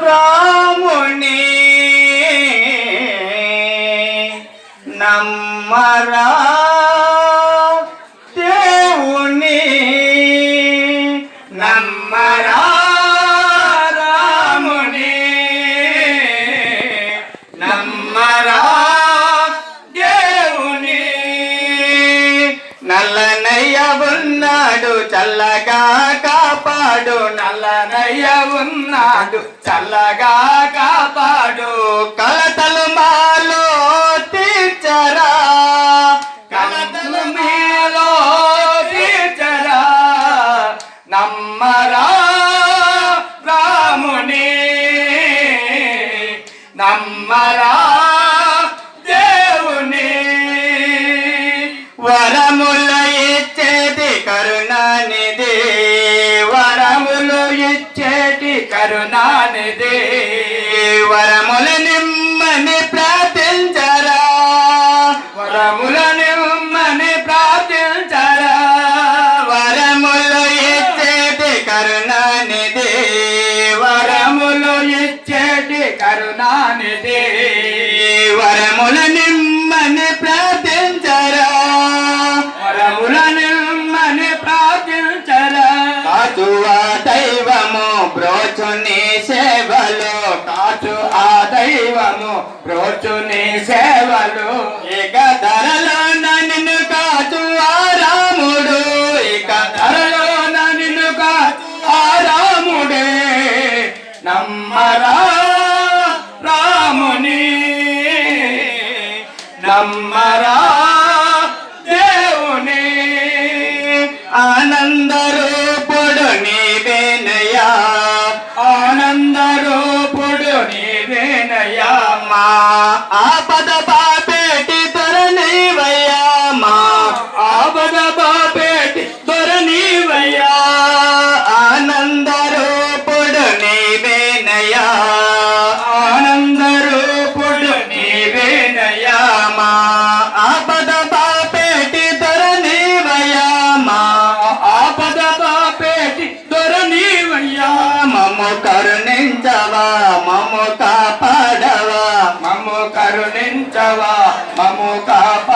రాముని నమ్మరా దేవుని నమ్మరా రాముని నమ్మరా దేవుని నల్లనయ్య ఉన్నాడు చల్లగా కాపాడు నల్లనయ్య ఉన్నాడు చల్లగా కాపాడు కలతలు మాలో తీర్చరా కలతలు మాలో తీర్చరా నమ్మరా రాముని నమ్మరా దేవుని వరములు ఇచ్చేది కరుణానిధి వరములు ఇచ్చేటి కరుణానిధి వరముల నిమ్మని ప్రార్థించరా వరముల నిమ్మని ప్రార్థించరా వరములు ఇచ్చేటి కరుణానిధి వరములు ఇచ్చేటి కరుణానిధి వరముల నిమ్మని ప్రార్థించరా వరముల నిమ్మని ప్రార్థించరా కాచు ఆ దైవము బ్రోచుని సేవలు కాచు ఆ దైవము బ్రోచుని సేవలు ఇక ధరలో నిన్ను కాచు ఆ రాముడు ఇక ధరలో నిన్ను కాచు ఆ రాముడే నమ్మరా రాముని నమ్మరా దేవుని ఆనంద రూపుడు నీవేనయ్యా ఆనంద రూపుడు నీవేనయ్యా మా ఆపద బాపేటి దొర నీవయ్యా మా ఆపద బాపేటి దొర నీవయ్యా ఆనంద రూపుడు నీవేనయ్యా ఆనంద రూపుడు నీవేనయ్యా మా ఆపద బాపేటి దొర నీవయ్యా మా ఆపద బాపేటి దొర నీవయ్యా మమ్ము కరుణించవా మమ్ము కాపాడవా మమ్ము కరుణించవా మమ్ము కాపాడవా